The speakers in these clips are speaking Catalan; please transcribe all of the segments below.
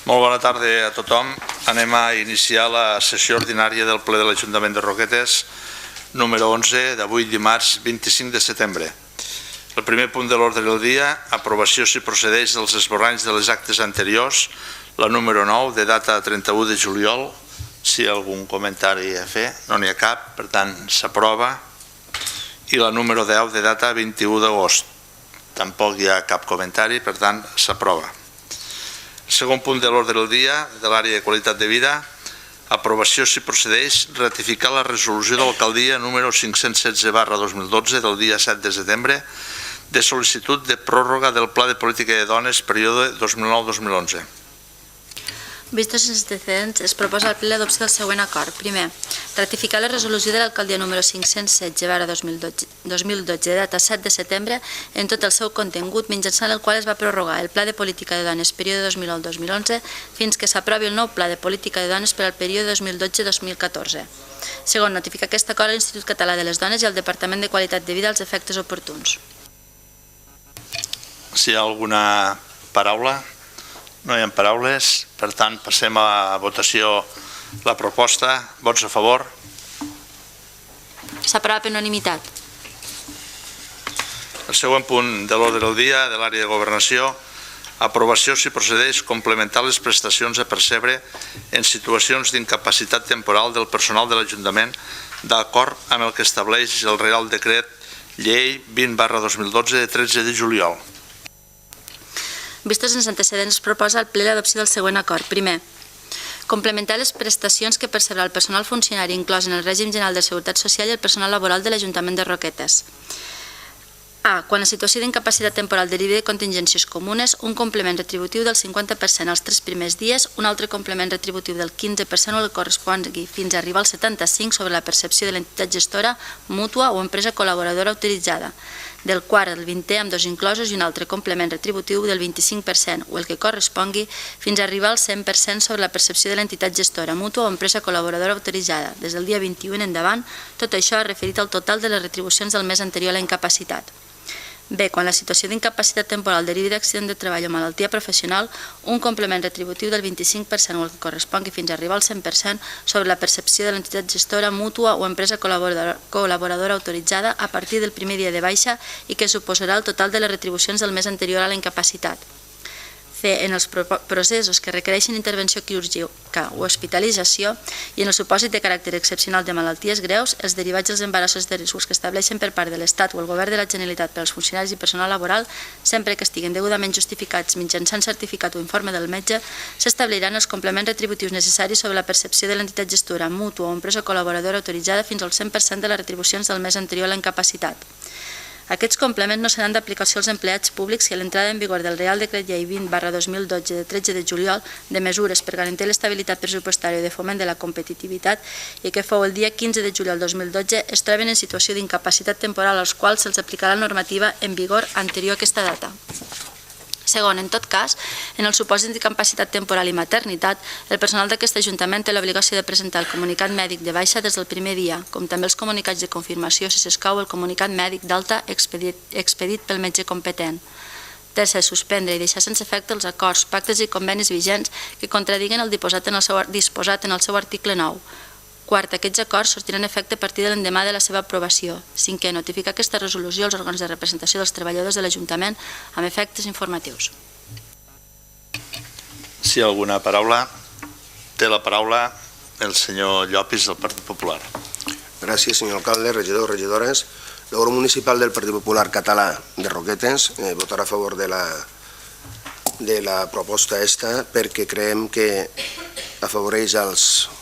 Molt bona tarda a tothom. Anem a iniciar la sessió ordinària del ple de l'Ajuntament de Roquetes, número 11, d'avui dimarts 25 de setembre. El primer punt de l'ordre del dia, aprovació si procedeix dels esborranys de les actes anteriors, la número 9, de data 31 de juliol. Si hi ha algun comentari a fer, no n'hi ha cap, per tant s'aprova. I la número 10, de data 21 d'agost. Tampoc hi ha cap comentari, per tant s'aprova. Segon punt de l'ordre del dia, de l'àrea de qualitat de vida, aprovació si procedeix, ratificar la resolució de l'alcaldia número 516/2012 del dia 7 de setembre de sol·licitud de pròrroga del Pla de Política de Dones període 2009-2011. Vistos els antecedents, es proposa al ple l'adopció del següent acord. Primer, ratificar la resolució de l'alcaldia número 516/2012 de data 7 de setembre en tot el seu contingut, mitjançant el qual es va prorrogar el Pla de Política de Dones període 2009-2011 fins que s'aprovi el nou Pla de Política de Dones per al període 2012-2014. Segon, notificar aquest acord a l'Institut Català de les Dones i al Departament de Qualitat de Vida als efectes oportuns. Si hi ha alguna paraula? No hi ha paraules, per tant passem a votació la proposta. Vots a favor? S'aprova per unanimitat. El següent punt de l'ordre del dia, de l'àrea de governació, aprovació si procedeix complementar les prestacions a percebre en situacions d'incapacitat temporal del personal de l'Ajuntament d'acord amb el que estableix el Reial Decret Llei 20/2012 de 13 de juliol. Vistos els antecedents, es proposa al ple l'adopció del següent acord. Primer, complementar les prestacions que percebrà el personal funcionari inclòs en el règim general de seguretat social i el personal laboral de l'Ajuntament de Roquetes. A. Quan la situació d'incapacitat temporal derivi de contingències comunes, un complement retributiu del 50% els 3 primers dies, un altre complement retributiu del 15% o el correspongui fins a arribar al 75% sobre la percepció de l'entitat gestora, mútua o empresa col·laboradora autoritzada, del quart el 20è amb 2 inclosos i un altre complement retributiu del 25% o el que correspongui fins a arribar al 100% sobre la percepció de l'entitat gestora, mútua o empresa col·laboradora autoritzada, des del dia 21 en endavant, tot això referit al total de les retribucions del mes anterior a la incapacitat. B. Quan la situació d'incapacitat temporal derivi d'accident de treball o malaltia professional, un complement retributiu del 25% o el que correspongui fins a arribar al 100% sobre la percepció de l'entitat gestora, mútua o empresa col·laboradora autoritzada a partir del primer dia de baixa i que suposarà el total de les retribucions del mes anterior a la incapacitat. C. En els processos que requereixen intervenció quirúrgica o hospitalització i en el supòsit de caràcter excepcional de malalties greus, els derivats dels embarassos de riscos que estableixen per part de l'Estat o el Govern de la Generalitat per als funcionaris i personal laboral, sempre que estiguen degudament justificats mitjançant certificat o informe del metge, s'establiran els complements retributius necessaris sobre la percepció de l'entitat gestora, mútua o empresa col·laboradora autoritzada fins al 100% de les retribucions del mes anterior a la incapacitat. Aquests complements no seran d'aplicació als empleats públics i a l'entrada en vigor del Reial Decret Llei 20/2012 de 13 de juliol de mesures per garantir l'estabilitat pressupostària i de foment de la competitivitat i que fou el dia 15 de juliol 2012 es troben en situació d'incapacitat temporal als quals se'ls aplicarà la normativa en vigor anterior a aquesta data. Segon, en tot cas, en el supòsit d'incapacitat temporal i maternitat, el personal d'aquest Ajuntament té l'obligació de presentar el comunicat mèdic de baixa des del primer dia, com també els comunicats de confirmació si s'escau el comunicat mèdic d'alta expedit pel metge competent. Tercer, suspendre i deixar sense efecte els acords, pactes i convenis vigents que contradiguen el disposat en el seu article 9. Quart, aquests acords sortiran efecte a partir de l'endemà de la seva aprovació. Cinquè, notificar aquesta resolució als òrgans de representació dels treballadors de l'Ajuntament amb efectes informatius. Si hi ha alguna paraula, té la paraula el senyor Llopis del Partit Popular. Gràcies, senyor alcalde, regidors, regidores. El grup municipal del Partit Popular Català de Roquetes votarà a favor de la proposta esta perquè creiem que afavoreix els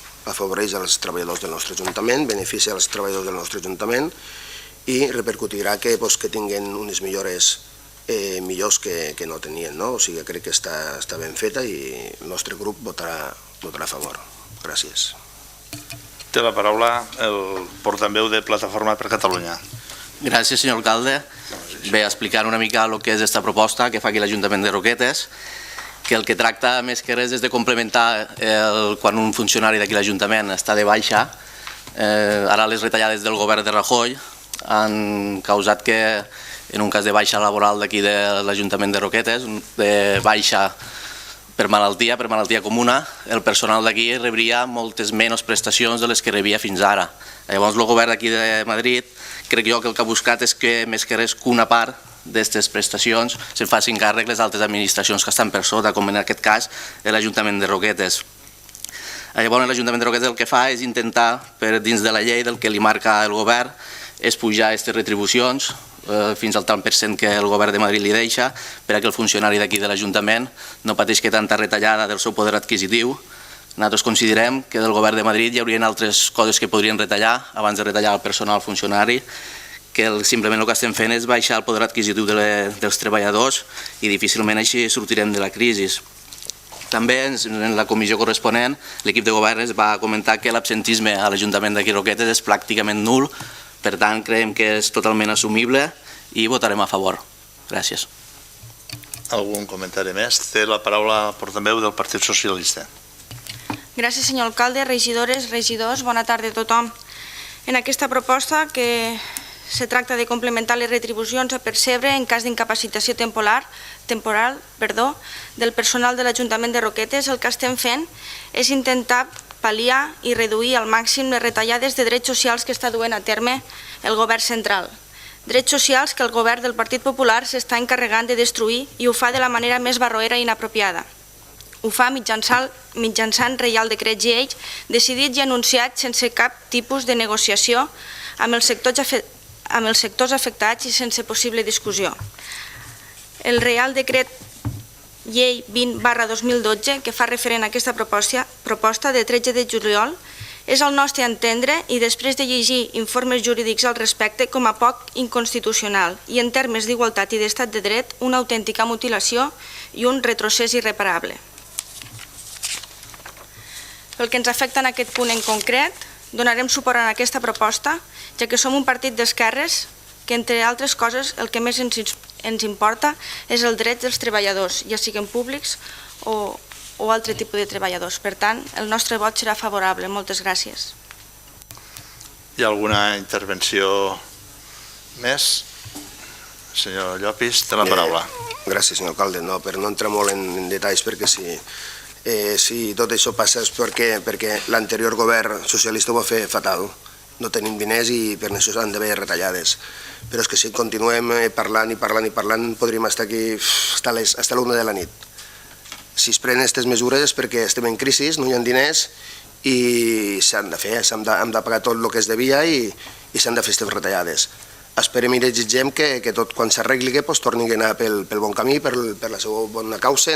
treballadors del nostre Ajuntament, beneficia els treballadors del nostre Ajuntament i repercutirà que tinguin unes millores millors que no tenien. O sigui, crec que està ben feta i el nostre grup votarà a favor. Gràcies. Té la paraula el portaveu de Plataforma per Catalunya. Gràcies, senyor alcalde. Bé, explicar una mica el que és aquesta proposta que fa aquí l'Ajuntament de Roquetes, que el que tracta més que res és de complementar quan un funcionari d'aquí l'Ajuntament està de baixa. Ara les retallades del govern de Rajoy han causat que en un cas de baixa laboral d'aquí de l'Ajuntament de Roquetes, de baixa per malaltia comuna, el personal d'aquí rebria moltes menys prestacions de les que rebia fins ara. Llavors, el govern d'aquí de Madrid, crec jo que el que ha buscat és que més que res que una part d'aquestes prestacions se'n facin càrrec les altres administracions que estan per sota, com en aquest cas l'Ajuntament de Roquetes. Llavors, l'Ajuntament de Roquetes el que fa és intentar, per dins de la llei del que li marca el govern, és pujar aquestes retribucions fins al tant % que el govern de Madrid li deixa, perquè el funcionari d'aquí de l'Ajuntament no pateix que tanta retallada del seu poder adquisitiu. Nosaltres considerem que del govern de Madrid hi haurien altres coses que podrien retallar abans de retallar el personal funcionari, que simplement el que estem fent és baixar el poder adquisitiu dels treballadors i difícilment així sortirem de la crisi. També en la comissió corresponent l'equip de govern es va comentar que l'absentisme a l'Ajuntament d'aquí Roquetes és pràcticament nul, per tant creiem que és totalment assumible i votarem a favor. Gràcies. Algun comentari més? Té la paraula el portaveu del Partit Socialista. Gràcies, senyor alcalde, regidores, regidors, bona tarda a tothom. En aquesta proposta que se tracta de complementar les retribucions a percebre en cas d'incapacitació temporal del personal de l'Ajuntament de Roquetes, el que estem fent és intentar pal·liar i reduir al màxim les retallades de drets socials que està duent a terme el govern central. Drets socials que el govern del Partit Popular s'està encarregant de destruir i ho fa de la manera més barroera i inapropiada. Ho fa mitjançant Reial Decret Llei, decidit i anunciat sense cap tipus de negociació amb els sectors afectats i sense possible discussió. El Reial Decret Llei 20/2012, que fa referent a aquesta proposta de 13 de juliol, és al nostre entendre, i després de llegir informes jurídics al respecte, com a poc inconstitucional i en termes d'igualtat i d'estat de dret, una autèntica mutilació i un retrocés irreparable. Pel que ens afecta en aquest punt en concret, donarem suport a aquesta proposta, ja que som un partit d'esquerres que, entre altres coses, el que més ens importa és el dret dels treballadors, ja siguin públics o altre tipus de treballadors. Per tant, el nostre vot serà favorable. Moltes gràcies. Hi ha alguna intervenció més? Senyor Llopis, té la paraula. Gràcies, senyor alcalde. Per no entrar molt en detalls, perquè si tot això passa és perquè l'anterior govern socialista ho va fer fatal. No tenim diners i per això s'han d'haver retallades. Però és que si continuem parlant podríem estar aquí fins a l'1 de la nit. Si es prenen aquestes mesures és perquè estem en crisi, no hi ha diners i s'han de fer, hem de pagar tot el que es devia i s'han de fer aquestes retallades. Esperem i desitgem que tot quan s'arregli torni a anar pel bon camí, per la seva bona causa,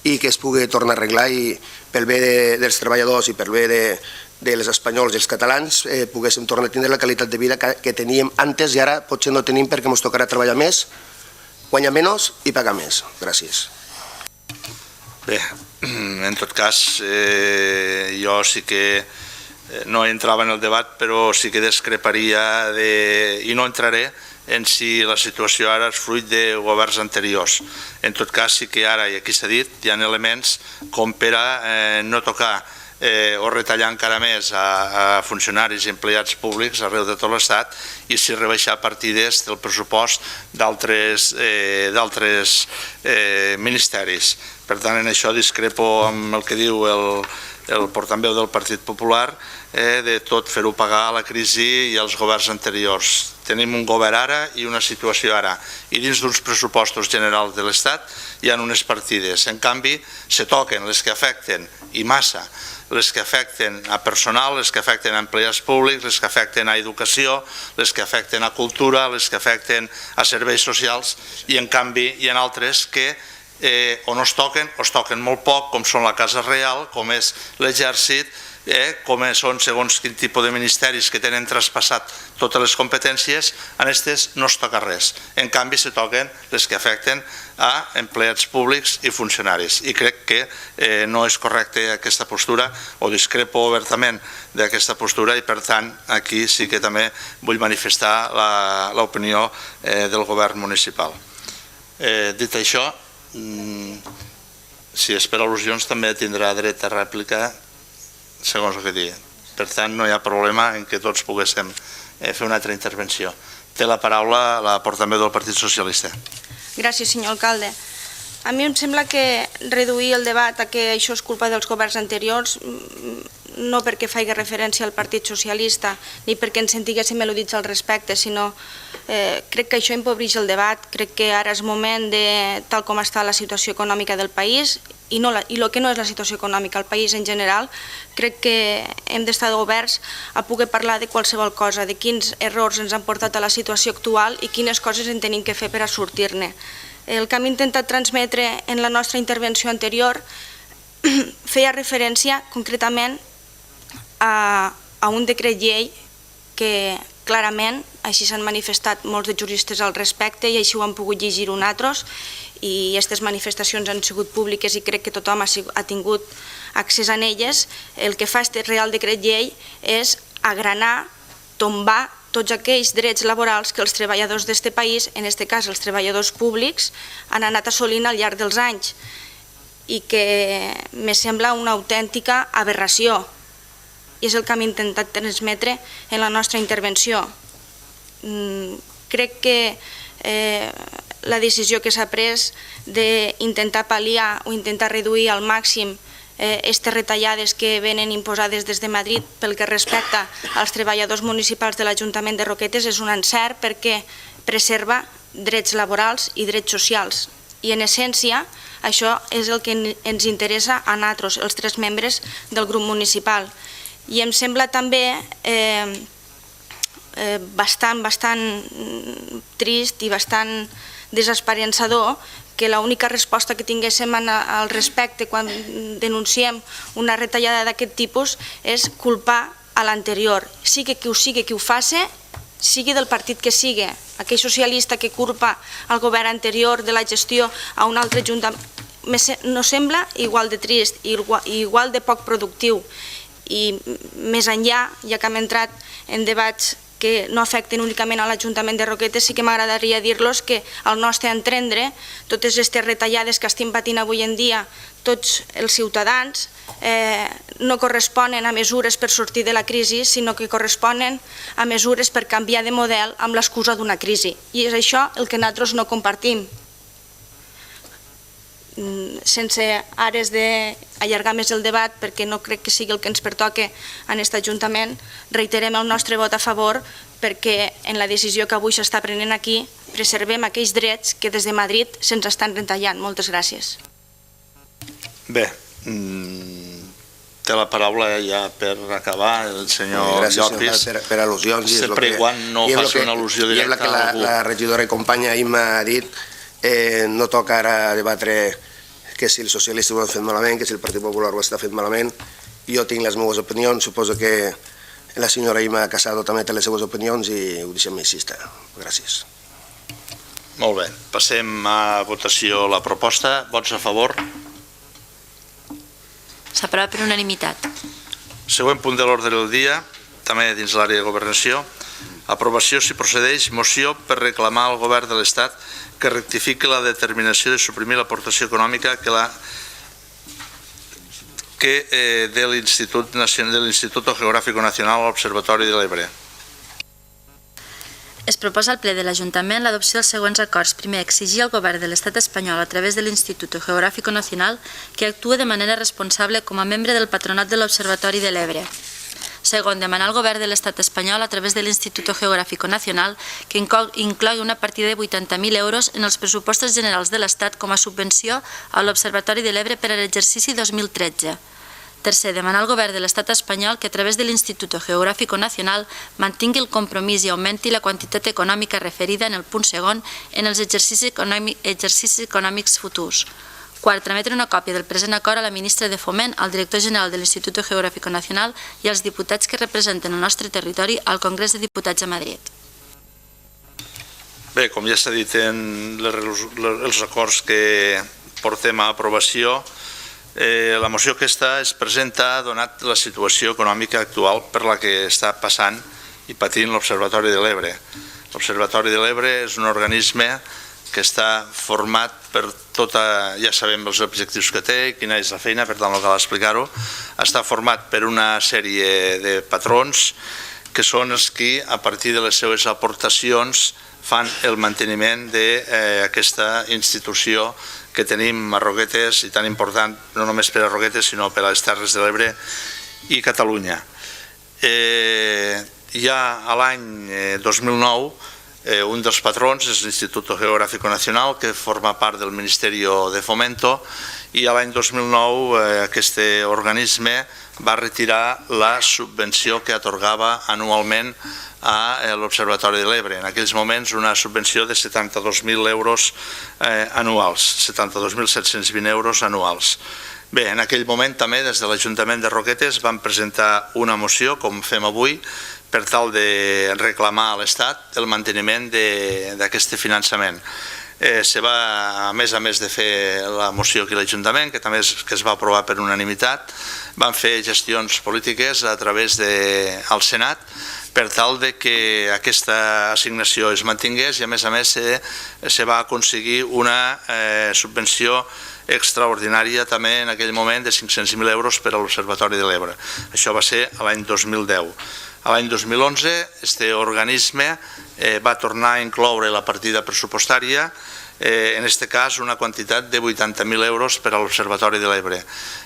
i que es pugui tornar a arreglar i pel bé dels treballadors i pel bé de les espanyols i els catalans poguéssim tornar a tindre la qualitat de vida que teníem antes i ara potser no tenim perquè ens tocarà treballar més, guanyar menys i pagar més. Gràcies. Bé, en tot cas, jo sí que no entrava en el debat, però sí que discreparia i no entraré en si la situació ara és fruit de governs anteriors. En tot cas, sí que ara, i aquí s'ha dit, hi ha elements com per a no tocar o retallar encara més a funcionaris i empleats públics arreu de tot l'Estat i si rebaixar partides del pressupost d'altres ministeris. Per tant, en això discrepo amb el que diu el portaveu del Partit Popular de tot fer-ho pagar a la crisi i als governs anteriors. Tenim un govern ara i una situació ara i dins d'uns pressupostos generals de l'Estat hi ha unes partides. En canvi, se toquen les que afecten i massa les que afecten a personal, les que afecten a empleats públics, les que afecten a educació, les que afecten a cultura, les que afecten a serveis socials i en canvi hi ha altres que o no es toquen molt poc, com són la Casa Reial, com és l'Exèrcit, com són segons quin tipus de ministeris que tenen traspassat totes les competències, en aquestes no es toca res. En canvi, se toquen les que afecten a empleats públics i funcionaris. I crec que no és correcta aquesta postura, o discrepo obertament d'aquesta postura, i per tant, aquí sí que també vull manifestar l'opinió del govern municipal. Dit això, si es per al·lusions també tindrà dret a rèplica segons el que digui. Per tant, no hi ha problema en què tots poguéssim fer una altra intervenció. Té la paraula la portaveu del Partit Socialista. Gràcies, senyor alcalde. A mi em sembla que reduir el debat a que això és culpa dels governs anteriors, no perquè faci referència al Partit Socialista ni perquè ens sentiguéssim al·ludits al respecte, sinó crec que això empobreix el debat. Crec que ara és moment de, tal com està la situació econòmica del país i el que no és la situació econòmica al país en general, crec que hem d'estar oberts a poder parlar de qualsevol cosa, de quins errors ens han portat a la situació actual i quines coses en tenim que fer per a sortir-ne. El que hem intentat transmetre en la nostra intervenció anterior feia referència concretament a un decret llei que clarament, així s'han manifestat molts de juristes al respecte i així ho han pogut llegir nosaltres, i aquestes manifestacions han sigut públiques i crec que tothom ha tingut accés a elles. El que fa aquest Real Decret Llei és agranar, tombar tots aquells drets laborals que els treballadors d'aquest país, en aquest cas els treballadors públics, han anat assolint al llarg dels anys i que me sembla una autèntica aberració. I és el que hem intentat transmetre en la nostra intervenció. Crec que la decisió que s'ha pres d'intentar pal·liar o intentar reduir al màxim aquestes retallades que venen imposades des de Madrid pel que respecta als treballadors municipals de l'Ajuntament de Roquetes és un encert perquè preserva drets laborals i drets socials. I en essència això és el que ens interessa a nosaltres, els 3 membres del grup municipal. I em sembla també bastant trist i bastant desesperançador que l'única resposta que tinguéssim al respecte quan denunciem una retallada d'aquest tipus és culpar a l'anterior, sigui qui ho faci, sigui del partit que sigui. Aquell socialista que culpa al govern anterior de la gestió a un altre ajuntament no sembla igual de trist i igual de poc productiu. I més enllà, ja que hem entrat en debats que no afecten únicament a l'Ajuntament de Roquetes, sí que m'agradaria dir-los que al nostre entendre totes aquestes retallades que estem patint avui en dia tots els ciutadans no corresponen a mesures per sortir de la crisi, sinó que corresponen a mesures per canviar de model amb l'excusa d'una crisi. I és això el que nosaltres no compartim. Sense ares d'allargar més el debat, perquè no crec que sigui el que ens pertoque en aquest Ajuntament, reiterem el nostre vot a favor perquè en la decisió que avui s'està prenent aquí preservem aquells drets que des de Madrid se'ns estan retallant. Moltes gràcies. Bé, té la paraula ja per acabar el senyor Llopis. Gràcies per al·lusions. Sempre i quan no faci una al·lusió directa a algú. La regidora i companya Imma ha dit no toca ara debatre que si els socialistes ho han fet malament, que si el Partit Popular ho està fent malament. Jo tinc les meves opinions, suposo que la senyora Imma Casado també té les seves opinions i ho deixem així. Gràcies. Molt bé, passem a votació la proposta. Vots a favor? S'aprova per unanimitat. Següent punt de l'ordre del dia, també dins l'àrea de governació. Aprovació, si procedeix, moció per reclamar al govern de l'Estat que rectifiqui la determinació de suprimir l'aportació econòmica de l'Instituto Geográfico Nacional a l'Observatori de l'Ebre. Es proposa al ple de l'Ajuntament l'adopció dels següents acords. Primer, exigir al govern de l'Estat espanyol a través de l'Instituto Geográfico Nacional que actuï de manera responsable com a membre del patronat de l'Observatori de l'Ebre. Segon, demanar al govern de l'Estat espanyol a través de l'Instituto Geográfico Nacional que inclogui una partida de 80.000 euros en els pressupostos generals de l'Estat com a subvenció a l'Observatori de l'Ebre per a l'exercici 2013. Tercer, demanar al govern de l'Estat espanyol que a través de l'Instituto Geográfico Nacional mantingui el compromís i augmenti la quantitat econòmica referida en el punt segon en els exercicis econòmics futurs. Quart, trametre una còpia del present acord a la ministra de Foment, al director general de l'Instituto Geográfico Nacional i als diputats que representen el nostre territori al Congrés de Diputats a Madrid. Bé, com ja s'ha dit en els acords que portem a aprovació, la moció aquesta es presenta donat la situació econòmica actual per la que està passant i patint l'Observatori de l'Ebre. L'Observatori de l'Ebre és un organisme que està format per tota, ja sabem els objectius que té, quina és la feina, per tant no cal explicar-ho. Està format per una sèrie de patrons que són els que, a partir de les seves aportacions, fan el manteniment d'aquesta institució que tenim a Roquetes i tan important no només per a Roquetes sinó per a les Terres de l'Ebre i Catalunya. Ja a l'any 2009 un dels patrons és l'Instituto Geográfico Nacional, que forma part del Ministerio de Fomento, i a l'any 2009 aquest organisme va retirar la subvenció que atorgava anualment a l'Observatori de l'Ebre. En aquells moments una subvenció de 72.000 euros anuals, 72.720 euros anuals. Bé, en aquell moment també des de l'Ajuntament de Roquetes vam presentar una moció, com fem avui, per tal de reclamar a l'Estat el manteniment d'aquest finançament. A més de fer la moció aquí a l'Ajuntament, que també es va aprovar per unanimitat, van fer gestions polítiques a través del Senat per tal que aquesta assignació es mantingués i a més se va aconseguir una subvenció extraordinària també en aquell moment de 500.000 euros per a l'Observatori de l'Ebre. Això va ser l'any 2010. L'any 2011 aquest organisme va tornar a incloure la partida pressupostària, en aquest cas una quantitat de 80.000 euros per a l'Observatori de l'Ebre.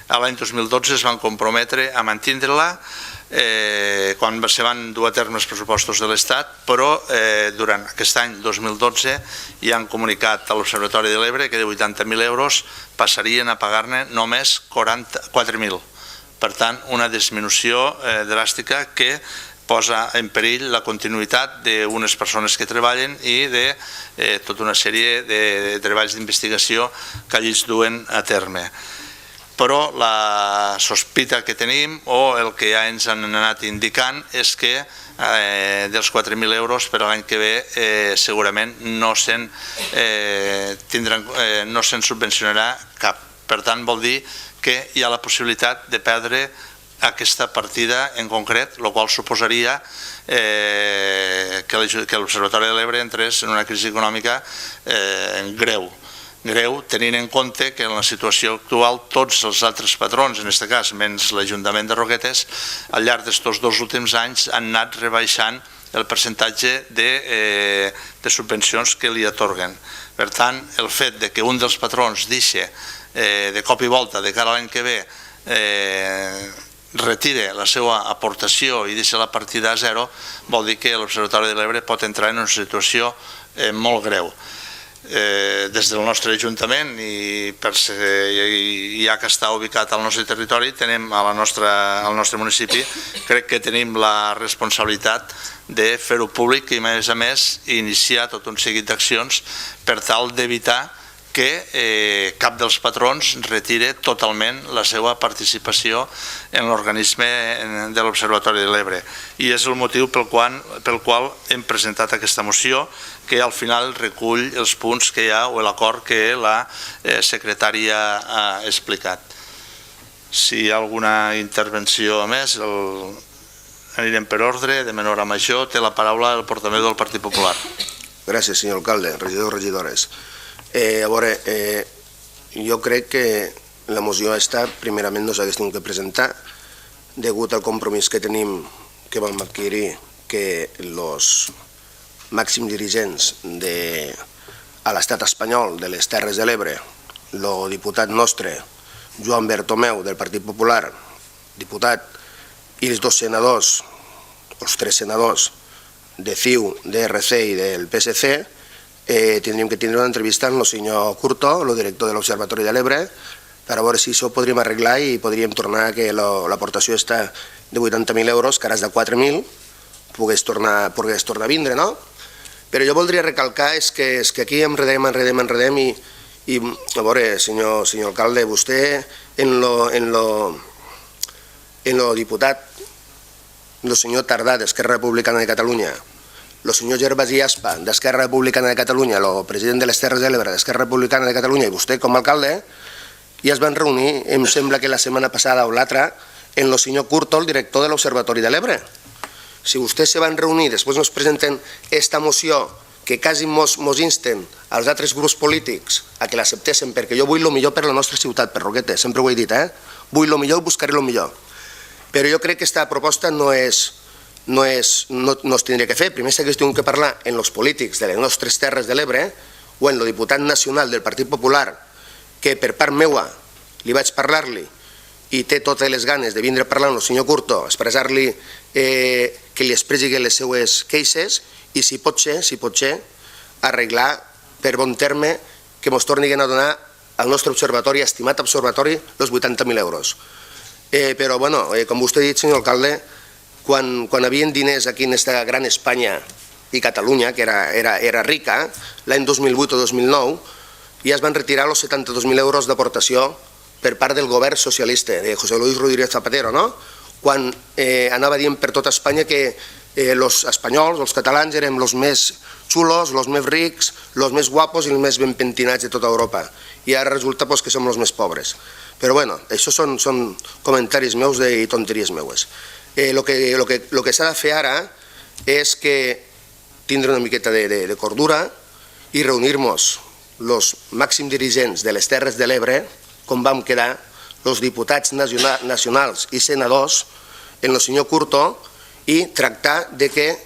L'any 2012 es van comprometre a mantindre-la quan se van dur a terme els pressupostos de l'Estat, però durant aquest any 2012 ja han comunicat a l'Observatori de l'Ebre que de 80.000 euros passarien a pagar-ne només 4.000. Per tant, una disminució dràstica que posa en perill la continuïtat d'unes persones que treballen i de tota una sèrie de treballs d'investigació que allí es duen a terme. Però la sospita que tenim o el que ja ens han anat indicant és que dels 4.000 euros per a l'any que ve segurament no se'n subvencionarà cap. Per tant, vol dir que hi ha la possibilitat de perdre aquesta partida en concret, el qual suposaria que l'Observatori de l'Ebre entrés en una crisi econòmica greu, tenint en compte que en la situació actual tots els altres patrons, en aquest cas menys l'Ajuntament de Roquetes, al llarg d'aquests 2 últims anys han anat rebaixant el percentatge de subvencions que li atorguen. Per tant, el fet que un dels patrons deixi de cop i volta de cara a l'any que ve retire la seva aportació i deixa la partida a zero, vol dir que l'Observatori de l'Ebre pot entrar en una situació molt greu. Des del nostre Ajuntament, i ja que està ubicat al nostre territori, al nostre municipi, crec que tenim la responsabilitat de fer-ho públic i, a més, iniciar tot un seguit d'accions per tal d'evitar que cap dels patrons retire totalment la seva participació en l'organisme de l'Observatori de l'Ebre. I és el motiu pel qual hem presentat aquesta moció, que al final recull els punts que hi ha o l'acord que la secretària ha explicat. Si hi ha alguna intervenció a més, anirem per ordre, de menor a major. Té la paraula el portaveu del Partit Popular. Gràcies, senyor alcalde, regidors, regidores. A veure, jo crec que la moció aquesta primerament no s'hagués tingut que presentar degut al compromís que tenim, que vam adquirir, que els màxims dirigents a l'estat espanyol de les Terres de l'Ebre, el diputat nostre Joan Bertomeu del Partit Popular, diputat, i els 2 senadors, els 3 senadors de CiU, d'RC i del PSC, tindríem que tindre una entrevista amb el senyor Curto, el director de l'Observatori de l'Ebre, per a veure si això ho podríem arreglar i podríem tornar a que l'aportació està de 80.000 euros, que ara és de 4.000, pogués tornar a vindre, no? Però jo voldria recalcar que aquí enredem i a veure, senyor alcalde, vostè en el diputat, el senyor Tardà, d'Esquerra Republicana de Catalunya, el senyor Gervasi Aspa, d'Esquerra Republicana de Catalunya, el president de les Terres de l'Ebre, d'Esquerra Republicana de Catalunya, i vostè com a alcalde, ja es van reunir, em sembla que la setmana passada o l'altra, en el senyor Curto, el director de l'Observatori de l'Ebre. Si vostès se van reunir, després ens presenten aquesta moció que quasi mos insten als altres grups polítics a que l'acceptessin, perquè jo vull el millor per la nostra ciutat, per Roquetes, sempre ho he dit, vull el millor, buscaré el millor. Però jo crec que aquesta proposta no és no es tindria que fer. Primer s'hagués tingut que parlar en els polítics de les nostres Terres de l'Ebre o en el diputat nacional del Partit Popular, que per part meua li vaig parlar-li i té totes les ganes de vindre a parlar amb el senyor Curto, expressar-li que li expressi les seues queixes i si pot ser, arreglar per bon terme que ens tornin a donar al nostre observatori, estimat observatori, els 80.000 euros. Però, com vostè ha dit, senyor alcalde, quan havien diners aquí en aquesta gran Espanya i Catalunya, que era rica, l'any 2008 o 2009, ja es van retirar els 72.000 euros d'aportació per part del govern socialista, de José Luis Rodríguez Zapatero, no? Quan anava dient per tota Espanya que els espanyols, els catalans, érem els més xulos, els més rics, els més guapos i els més ben pentinats de tota Europa. I ara resulta que som els més pobres. Però bueno, això són comentaris meus i tonteries meues. El que s'ha de fer ara és que tindre una miqueta de cordura i reunir-nos els màxims dirigents de les Terres de l'Ebre, com vam quedar, els diputats nacionals i senadors, en el senyor Curto, i tractar de que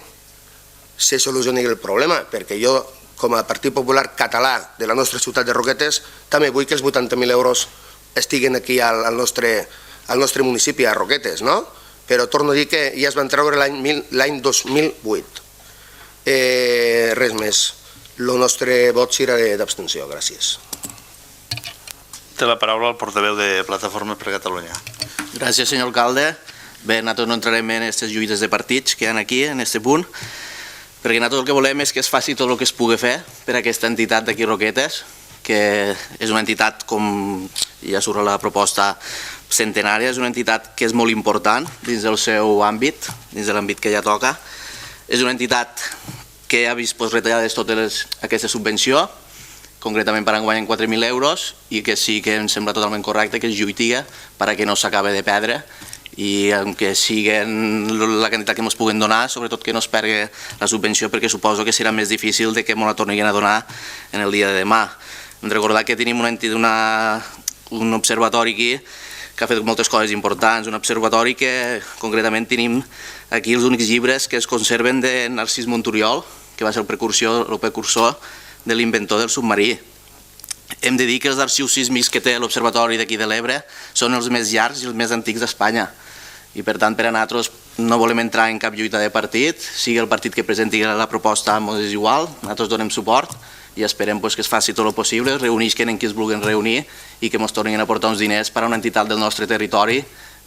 se solucioni el problema, perquè jo, com a Partit Popular Català de la nostra ciutat de Roquetes, també vull que els 80.000 euros estiguen aquí al nostre municipi, a Roquetes, no? Però torno a dir que ja es van treure l'any 2008. Res més. El nostre vot serà d'abstenció. Gràcies. Té la paraula el portaveu de Plataforma per Catalunya. Gràcies, senyor alcalde. Bé, nosaltres no entrarem en aquestes lluites de partits que hi ha aquí, en aquest punt, perquè nosaltres el que volem és que es faci tot el que es pugui fer per a aquesta entitat d'aquí Roquetes, que és una entitat, com ja surt a la proposta, centenària, és una entitat que és molt important dins del seu àmbit, dins de l'àmbit que ja toca. És una entitat que ha vist retallades totes aquesta subvenció, concretament per enguany en 4.000 euros, i que sí que em sembla totalment correcte que es lluitiga perquè no s'acabe de perdre i que siguen la quantitat que ens puguen donar, sobretot que no es perdi la subvenció, perquè suposo que serà més difícil de que ens la tornin a donar en el dia de demà. Hem de recordar que tenim un observatori aquí que ha fet moltes coses importants, un observatori que concretament tenim aquí els únics llibres que es conserven de Narcís Monturiol, que va ser el precursor de l'inventor del submarí. Hem de dir que els arxius sísmics que té l'Observatori d'aquí de l'Ebre són els més llargs i els més antics d'Espanya. I per tant, per a nosaltres no volem entrar en cap lluita de partit, sigui el partit que presenti la proposta ens és igual, nosaltres donem suport i esperem que es faci tot el possible, es reuneixen en qui es vulguin reunir i que ens tornin a aportar uns diners per a una entitat del nostre territori,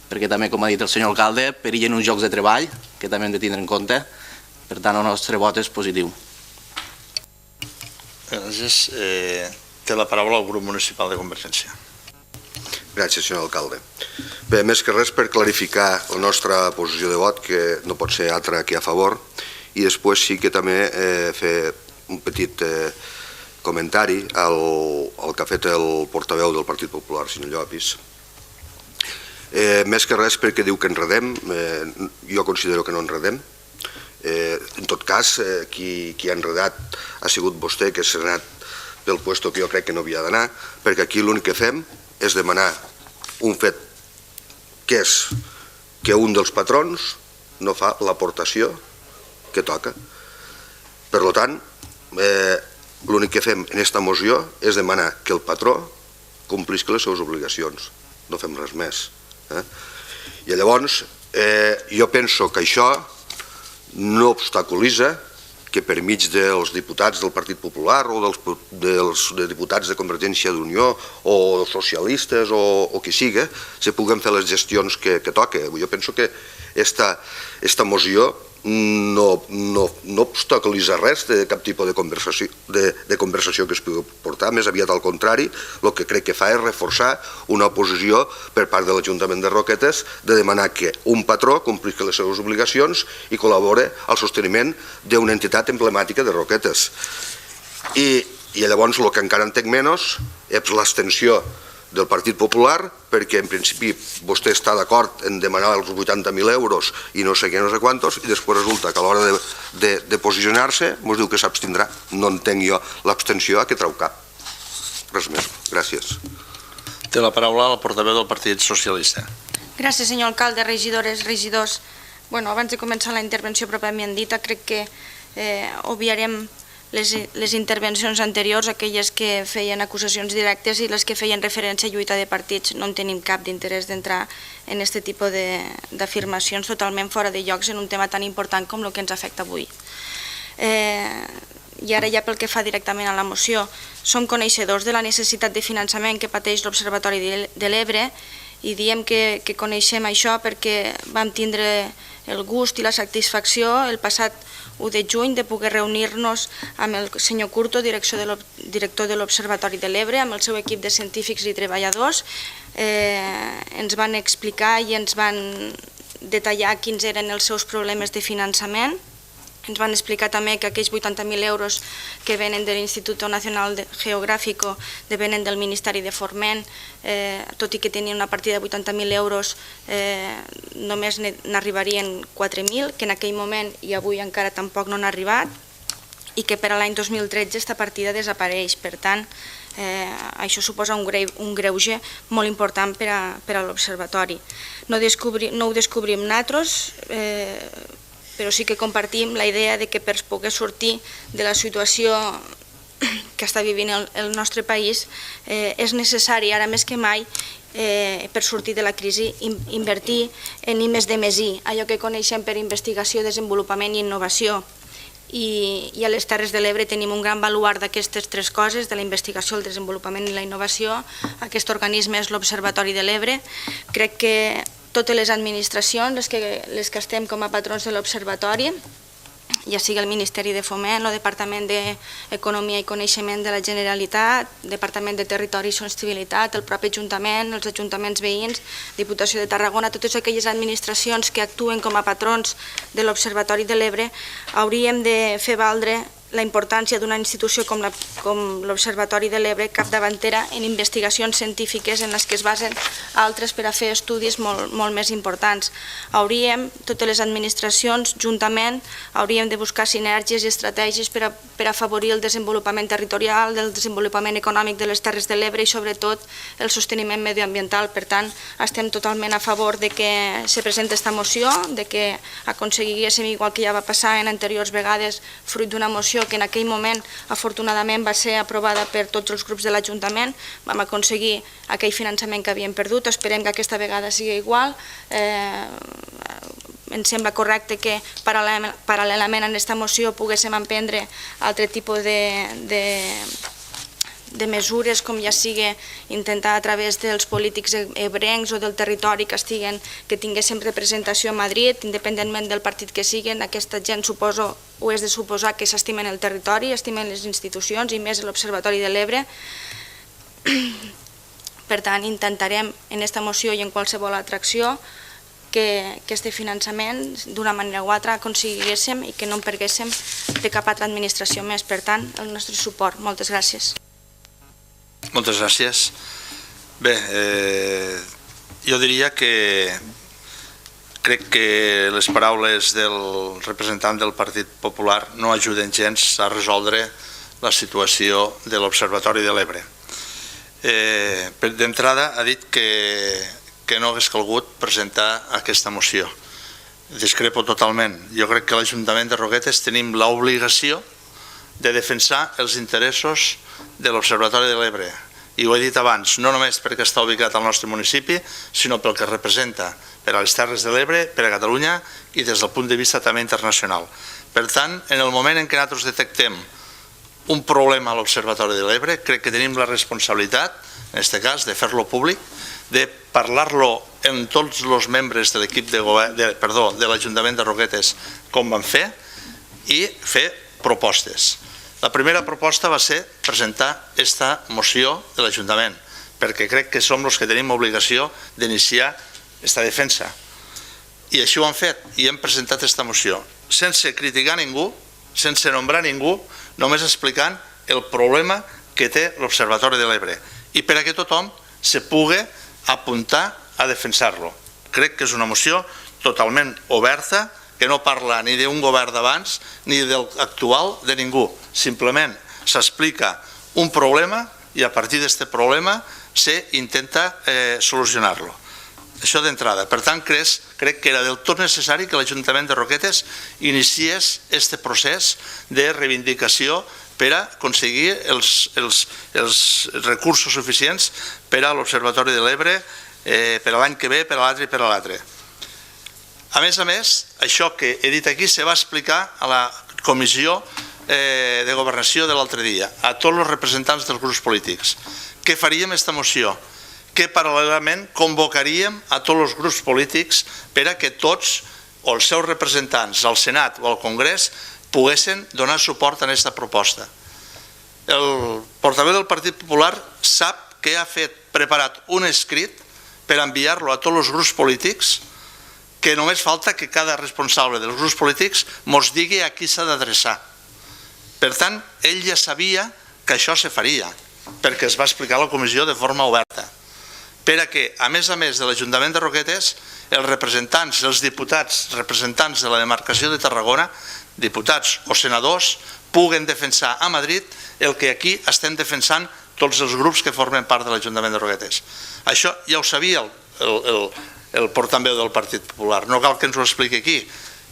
perquè també, com ha dit el senyor alcalde, perillen uns llocs de treball, que també hem de tindre en compte. Per tant, el nostre vot és positiu. Gràcies. Té la paraula el grup municipal de Convergència. Gràcies, senyor alcalde. Bé, més que res per clarificar la nostra posició de vot, que no pot ser altra que a favor, i després sí que també fer un petit comentari al que ha fet el portaveu del Partit Popular, senyor Llopis. Més que res perquè diu que enredem, jo considero que no enredem. En tot cas, qui ha enredat ha sigut vostè, que s'ha anat pel puesto que jo crec que no havia d'anar, perquè aquí l'únic que fem és demanar un fet, que és que un dels patrons no fa l'aportació que toca. Per tant, l'únic que fem en aquesta moció és demanar que el patró complisca les seves obligacions, no fem res més. I llavors jo penso que això no obstaculitza que per mig dels diputats del Partit Popular o dels diputats de Convergència d'Unió o socialistes o qui siga, se puguen fer les gestions que toca. Jo penso que aquesta moció no obstaculitza res de cap tipus de conversació que es pugui portar, més aviat al contrari, el que crec que fa és reforçar una posició per part de l'Ajuntament de Roquetes de demanar que un patró complisca les seves obligacions i col·labore al sosteniment d'una entitat emblemàtica de Roquetes. I llavors el que encara entenc menys és l'abstenció del Partit Popular, perquè en principi vostè està d'acord en demanar els 80.000 euros i no sé què, no sé quantos, i després resulta que a l'hora de posicionar-se ens diu que s'abstindrà. No entenc jo l'abstenció a què treu cap. Res més. Gràcies. Té la paraula el portaveu del Partit Socialista. Gràcies, senyor alcalde, regidores, regidors. Abans de començar la intervenció pròpiament dita, crec que obviarem les intervencions anteriors, aquelles que feien acusacions directes i les que feien referència a lluita de partits. No en tenim cap d'interès d'entrar en aquest tipus d'afirmacions totalment fora de llocs en un tema tan important com el que ens afecta avui. I ara ja pel que fa directament a la moció, som coneixedors de la necessitat de finançament que pateix l'Observatori de l'Ebre i diem que coneixem això perquè vam tindre el gust i la satisfacció el passat 1 de juny de poder reunir-nos amb el senyor Curto, director de l'Observatori de l'Ebre, amb el seu equip de científics i treballadors. Ens van explicar i ens van detallar quins eren els seus problemes de finançament. Ens van explicar també que aquells 80.000 euros que venen de l'Institut Nacional Geográfico venen del Ministeri de Foment, tot i que tenien una partida de 80.000 euros, només n'arribarien 4.000, que en aquell moment i avui encara tampoc no han arribat, i que per a l'any 2013 aquesta partida desapareix. Per tant, això suposa un greuge molt important per a l'Observatori. No ho descobrim nosaltres, però sí que compartim la idea de que per poder sortir de la situació que està vivint el nostre país és necessari, ara més que mai, per sortir de la crisi, invertir en I+D+I, allò que coneixem per investigació, desenvolupament i innovació. I a les Terres de l'Ebre tenim un gran baluard d'aquestes tres coses, de la investigació, el desenvolupament i la innovació. Aquest organisme és l'Observatori de l'Ebre. Crec que totes les administracions, les que estem com a patrons de l'Observatori, ja sigui el Ministeri de Foment, el Departament d'Economia i Coneixement de la Generalitat, Departament de Territori i Sostenibilitat, el propi Ajuntament, els ajuntaments veïns, Diputació de Tarragona, totes aquelles administracions que actuen com a patrons de l'Observatori de l'Ebre, hauríem de fer valdre la importància d'una institució com l'Observatori de l'Ebre, capdavantera en investigacions científiques en les que es basen altres per a fer estudis molt més importants. Totes les administracions, juntament, hauríem de buscar sinergies i estratègies per a afavorir el desenvolupament territorial, el desenvolupament econòmic de les Terres de l'Ebre i, sobretot, el sosteniment medioambiental. Per tant, estem totalment a favor de que se presenti aquesta moció, de que aconseguíssim, igual que ja va passar en anteriors vegades, fruit d'una moció que en aquell moment afortunadament va ser aprovada per tots els grups de l'Ajuntament, vam aconseguir aquell finançament que havíem perdut, esperem que aquesta vegada sigui igual. Ens sembla correcte que paral·lelament a aquesta moció poguéssim emprendre altre tipus de mesures, com ja sigui intentar a través dels polítics ebrencs o del territori que tinguéssim representació a Madrid, independentment del partit que siguin. Aquesta gent suposo, o és de suposar, que s'estimen el territori, estimen les institucions i més l'Observatori de l'Ebre. Per tant, intentarem en aquesta moció i en qualsevol altra acció que aquest finançament d'una manera o altra aconseguíssim i que no en perguéssim de cap altra administració més. Per tant, el nostre suport. Moltes gràcies. Moltes gràcies. Bé, jo diria que crec que les paraules del representant del Partit Popular no ajuden gens a resoldre la situació de l'Observatori de l'Ebre. D'entrada ha dit que no hagués calgut presentar aquesta moció. Discrepo totalment. Jo crec que l'Ajuntament de Roquetes tenim l'obligació de defensar els interessos de l'Observatori de l'Ebre. I ho he dit abans, no només perquè està ubicat al nostre municipi, sinó pel que representa per a les Terres de l'Ebre, per a Catalunya i des del punt de vista també internacional. Per tant, en el moment en què nosaltres detectem un problema a l'Observatori de l'Ebre, crec que tenim la responsabilitat, en aquest cas, de fer-lo públic, de parlar-lo amb tots els membres de l'equip de l'Ajuntament de Roquetes com van fer i fer propostes. La primera proposta va ser presentar aquesta moció de l'Ajuntament, perquè crec que som els que tenim obligació d'iniciar aquesta defensa. I així ho han fet, i hem presentat aquesta moció, sense criticar ningú, sense nombrar ningú, només explicant el problema que té l'Observatori de l'Ebre, i per a que tothom se pugui apuntar a defensar-lo. Crec que és una moció totalment oberta, que no parla ni d'un govern d'abans ni del actual, de ningú. Simplement s'explica un problema i a partir d'aquest problema s'intenta solucionar-lo. Això d'entrada. Per tant, crec que era del tot necessari que l'Ajuntament de Roquetes iniciés aquest procés de reivindicació per a aconseguir els recursos suficients per a l'Observatori de l'Ebre per a l'any que ve, per a l'altre i per a l'altre. A més, això que he dit aquí se va explicar a la Comissió de Governació de l'altre dia, a tots els representants dels grups polítics, que faríem aquesta moció, que paral·lelament convocaríem a tots els grups polítics per a que tots o els seus representants al Senat o al Congrés poguessin donar suport a aquesta proposta. El portaveu del Partit Popular sap que ha preparat un escrit per enviar-lo a tots els grups polítics, que només falta que cada responsable dels grups polítics mos digui a qui s'ha d'adreçar. Per tant, ell ja sabia que això se faria, perquè es va explicar a la comissió de forma oberta, per a que, a més de l'Ajuntament de Roquetes, els representants, els diputats representants de la demarcació de Tarragona, diputats o senadors, puguen defensar a Madrid el que aquí estem defensant tots els grups que formen part de l'Ajuntament de Roquetes. Això ja ho sabia el portaveu del Partit Popular, no cal que ens ho expliqui aquí,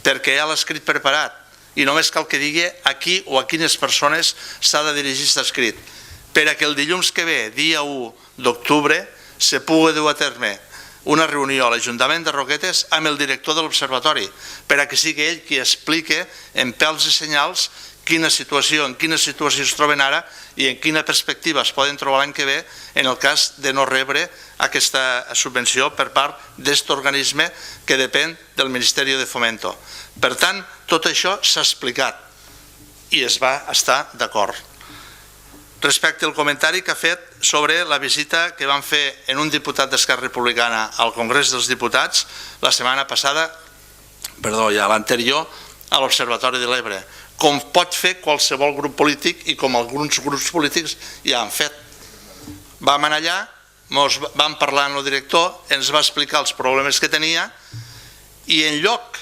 perquè hi ha l'escrit preparat i només cal que digui a qui o a quines persones s'ha de dirigir aquest escrit, per a que el dilluns que ve, dia 1 d'octubre, se pugui dur a terme una reunió a l'Ajuntament de Roquetes amb el director de l'Observatori, per a que sigui ell qui explique en pèls i senyals en quina situació es troben ara i en quina perspectiva es poden trobar l'any que ve en el cas de no rebre aquesta subvenció per part d'aquest organisme que depèn del Ministeri de Fomento. Per tant, tot això s'ha explicat i es va estar d'acord. Respecte al comentari que ha fet sobre la visita que van fer en un diputat d'Esquerra Republicana al Congrés dels Diputats la setmana passada, ja l'anterior, a l'Observatori de l'Ebre, com pot fer qualsevol grup polític i com alguns grups polítics ja han fet. Vam anar allà, vam parlar amb el director, ens va explicar els problemes que tenia i en lloc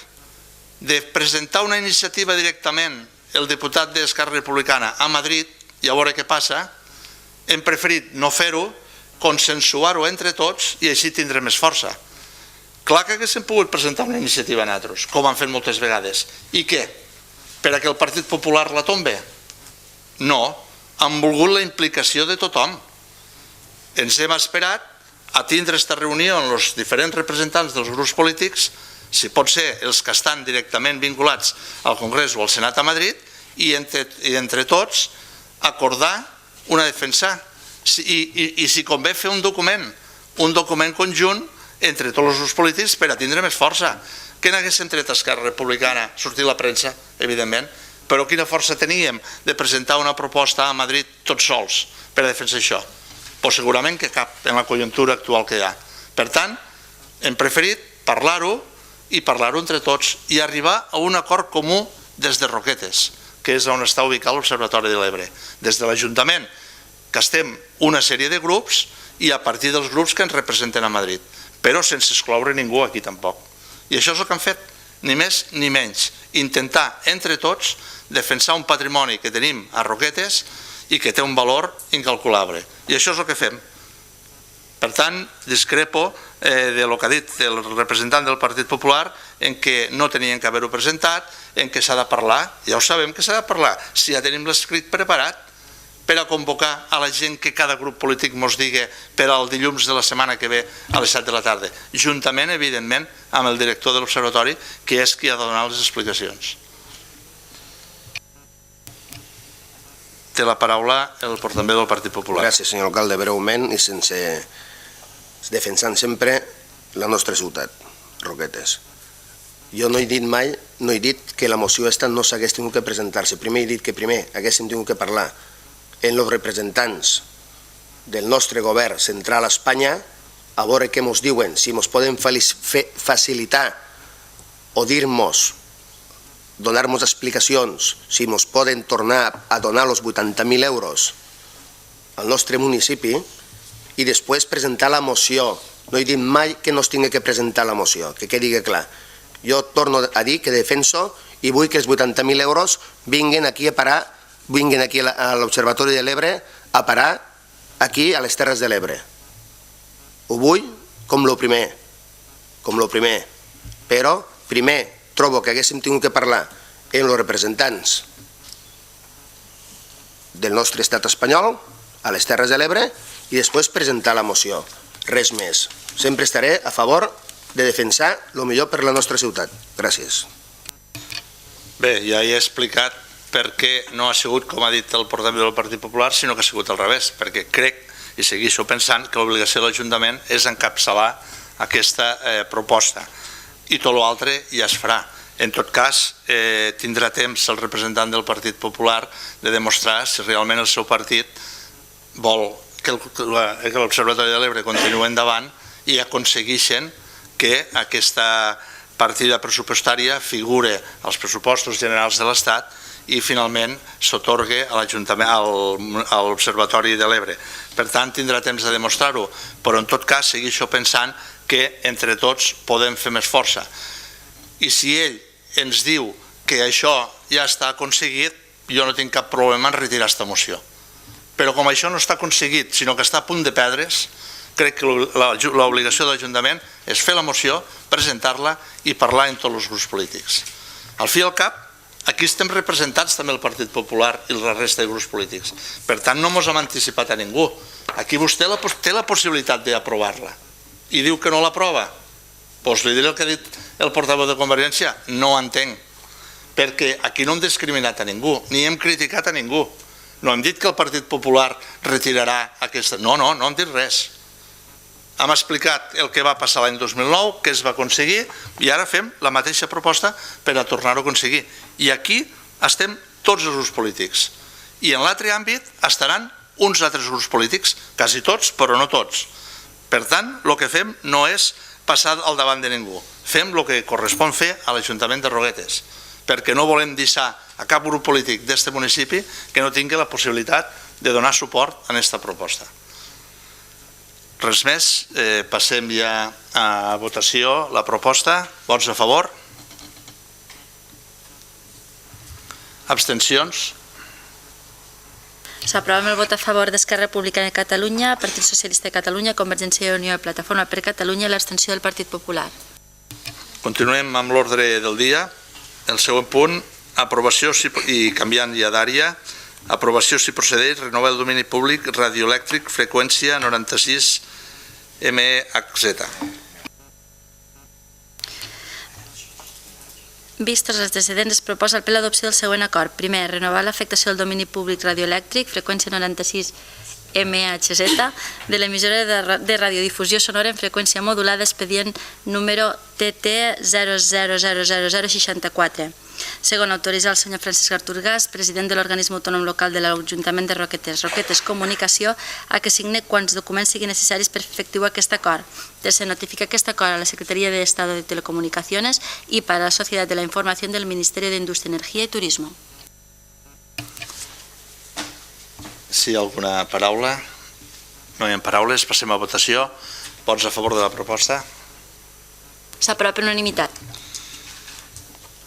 de presentar una iniciativa directament el diputat d'Esquerra Republicana a Madrid i a veure què passa, hem preferit no fer-ho, consensuar-ho entre tots i així tindrem més força. Clar que haguéssim pogut presentar una iniciativa a nosaltres, com han fet moltes vegades. I què? Per a que el Partit Popular la tombe? No, han volgut la implicació de tothom. Ens hem esperat a tindre aquesta reunió amb els diferents representants dels grups polítics, si pot ser els que estan directament vinculats al Congrés o al Senat a Madrid, i entre tots acordar una defensa. I si convé fer un document conjunt entre tots els grups polítics per a tindre més força. Que n'haguéssim tret a Esquerra Republicana, sortir la premsa, evidentment, però quina força teníem de presentar una proposta a Madrid tots sols per a defensar això? Doncs segurament que cap en la conjuntura actual que hi ha. Per tant, hem preferit parlar-ho i parlar-ho entre tots i arribar a un acord comú des de Roquetes, que és on està ubicat l'Observatori de l'Ebre. Des de l'Ajuntament, que estem una sèrie de grups, i a partir dels grups que ens representen a Madrid, però sense excloure ningú aquí tampoc. I això és el que han fet, ni més ni menys, intentar entre tots defensar un patrimoni que tenim a Roquetes i que té un valor incalculable. I això és el que fem. Per tant, discrepo del que ha dit el representant del Partit Popular en què no tenien que haver-ho presentat, en què s'ha de parlar. Ja ho sabem que s'ha de parlar, si ja tenim l'escrit preparat per a convocar a la gent que cada grup polític ens digui per al dilluns de la setmana que ve a les 7 de la tarda, juntament, evidentment, amb el director de l'Observatori, que és qui ha de donar les explicacions. Té la paraula el portaveu del Partit Popular. Gràcies, senyor alcalde. Breument i sense defensant sempre la nostra ciutat, Roquetes. Jo no he dit mai, no he dit que la moció esta no s'hagués tingut que presentar-se. Primer he dit que primer haguéssim tingut que parlar en els representants del nostre govern central a Espanya a veure què ens diuen, si ens poden facilitar o dir-nos, donar-nos explicacions, si ens poden tornar a donar els 80.000 euros al nostre municipi i després presentar la moció. No he dit mai que no es tingui que presentar la moció, que quedi clar. Jo torno a dir que defenso i vull que els 80.000 euros vinguin aquí a parar, vinguin aquí a l'Observatori de l'Ebre a parar aquí a les Terres de l'Ebre. Ho vull com el primer. com el primer, però primer trobo que haguéssim tingut que parlar amb els representants del nostre estat espanyol a les Terres de l'Ebre i després presentar la moció. Res més. Sempre estaré a favor de defensar el millor per la nostra ciutat. Gràcies. Bé, ja he explicat per què no ha sigut, com ha dit el portaveu del Partit Popular, sinó que ha sigut al revés, perquè crec i segueixo pensant que l'obligació de l'Ajuntament és encapçalar aquesta proposta i tot l'altre ja es farà. En tot cas, tindrà temps el representant del Partit Popular de demostrar si realment el seu partit vol que l'Observatori de l'Ebre continuï endavant i aconsegueixen que aquesta partida pressupostària figure als pressupostos generals de l'Estat i finalment s'atorgue a l'Observatori de l'Ebre. Per tant, tindrà temps de demostrar-ho, però en tot cas segueixo pensant que entre tots podem fer més força. I si ell ens diu que això ja està aconseguit, jo no tinc cap problema en retirar aquesta moció. Però com això no està aconseguit, sinó que està a punt de perdre's, crec que l'obligació de l'Ajuntament és fer la moció, presentar-la i parlar amb tots els grups polítics. Al fi i al cap, aquí estem representats també el Partit Popular i la resta de grups polítics. Per tant, no ens hem anticipat a ningú. Aquí vostè té la possibilitat d'aprovar-la i diu que no l'aprova. Doncs li diré el que ha dit el portaveu de Convergència, no ho entenc, perquè aquí no hem discriminat a ningú, ni hem criticat a ningú. No hem dit que el Partit Popular retirarà aquesta... No hem dit res. Hem explicat el que va passar l'any 2009, què es va aconseguir, i ara fem la mateixa proposta per a tornar-ho a aconseguir. I aquí estem tots els grups polítics. I en l'altre àmbit estaran uns altres grups polítics, quasi tots, però no tots. Per tant, el que fem no és passar al davant de ningú. Fem el que correspon fer a l'Ajuntament de Roquetes, perquè no volem deixar a cap grup polític d'aquest municipi que no tingui la possibilitat de donar suport a aquesta proposta. Res més, passem ja a votació la proposta. Vots a favor? Abstencions? S'aprova amb el vot a favor d'Esquerra Republicana de Catalunya, Partit Socialista de Catalunya, Convergència i Unió i Plataforma per Catalunya i l'abstenció del Partit Popular. Continuem amb l'ordre del dia. El següent punt, aprovació i canviant ja d'àrea, aprovació si procedeix, renovar el domini públic radioelèctric, freqüència 96 MHz. Vistos els antecedents, es proposa al ple l'adopció del següent acord. Primer, renovar l'afectació del domini públic radioelèctric, freqüència 96 MHz, de l'emissora de radiodifusió sonora en freqüència modulada, expedient número TT 000064. Segon, autoritzar el senyor Francesc Artur Gas, president de l'organisme autònom local de l'Ajuntament de Roquetes, Roquetes Comunicació, a que signe quants documents siguin necessaris per fer efectiu aquest acord. Tercer, notifica aquest acord a la Secretaría de Estado de Telecomunicaciones y para la Sociedad de la Información del Ministerio de Industria, Energía y Turismo. Si hi ha alguna paraula? No hi ha paraules, passem a votació. Vots a favor de la proposta? S'aprova per unanimitat.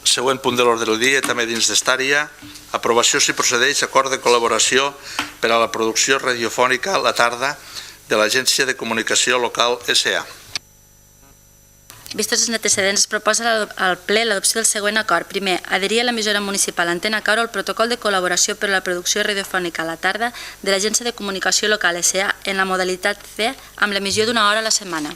Següent punt de l'ordre del dia, també dins d'esta àrea, aprovació si procedeix acord de col·laboració per a la producció radiofònica a la tarda de l'Agència de Comunicació Local S.A. Vistos els antecedents, es proposa al ple l'adopció del següent acord. Primer, adherir a l'emissora municipal Antena Caro al protocol de col·laboració per a la producció radiofònica a la tarda de l'Agència de Comunicació Local S.A. en la modalitat C amb l'emissió d'una hora a la setmana.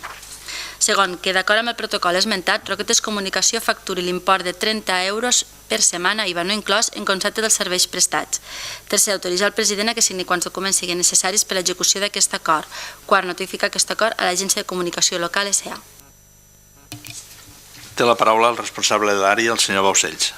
Segon, que d'acord amb el protocol esmentat, Roquetes Comunicació facturi l'import de 30 euros per setmana, IVA no inclòs, en concepte dels serveis prestats. Tercer, autoritzar el president a que signi quants documents siguin necessaris per a l'execució d'aquest acord. Quart, notificar aquest acord a l'Agència de Comunicació Local S.A. Té la paraula el responsable de l'àrea, el senyor Baucells.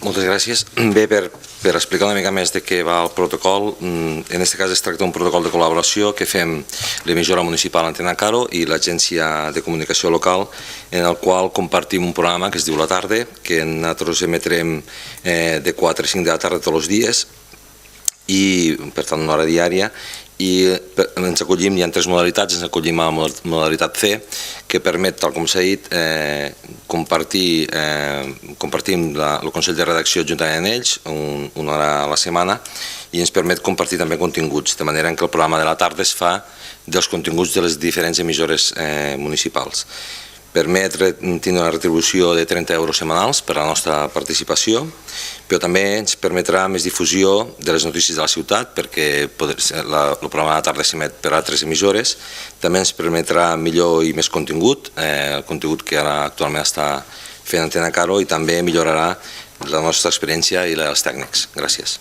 Moltes gràcies. Bé, per explicar una mica més de què va el protocol, en aquest cas es tracta d'un protocol de col·laboració que fem l'emissora municipal Antena Caro i l'Agència de Comunicació Local, en el qual compartim un programa que es diu La Tarda, que nosaltres emetrem de 4 a 5 de la tarda tots els dies, i per tant una hora diària, i ens acollim, hi ha 3 modalitats, ens acollim a la modalitat C, que permet, tal com s'ha dit, compartim el Consell de Redacció juntament amb ells una hora a la setmana, i ens permet compartir també continguts, de manera que el programa de la tarda es fa dels continguts de les diferents emissores municipals. Permet tenir una retribució de 30 euros setmanals per a la nostra participació, però també ens permetrà més difusió de les notícies de la ciutat, perquè el programa de la tarda s'emet per altres emissores. També ens permetrà millor i més contingut, el contingut que ara actualment està fent Antena Caro, i també millorarà la nostra experiència i la dels tècnics. Gràcies.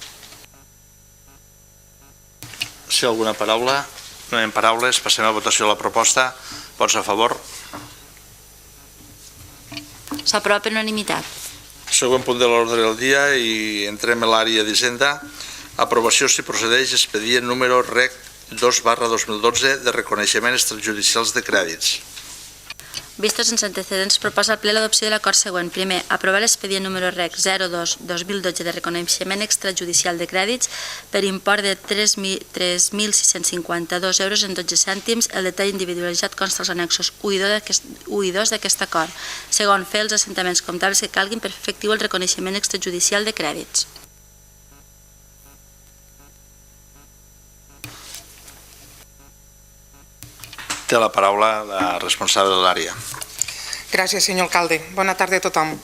Si hi ha alguna paraula? No hi ha paraules, passem a votació de la proposta. Vots a favor? S'aprova per unanimitat. Següent punt de l'ordre del dia i entrem a l'àrea d'Hisenda. Aprovació si procedeix expedient número REC 2/2012 de reconeixement extrajudicials de crèdits. Vistos els antecedents, proposa al ple l'adopció de l'acord següent. Primer, aprovar l'expedient número REC 02/2012 de reconeixement extrajudicial de crèdits per import de 3.652 euros en 12 cèntims. El detall individualitzat consta als annexos 1 i 2 d'aquest acord. Segon, fer els assentaments comptables que calguin per fer efectiu el reconeixement extrajudicial de crèdits. Té la paraula la responsable de l'àrea. Gràcies, senyor alcalde. Bona tarda a tothom.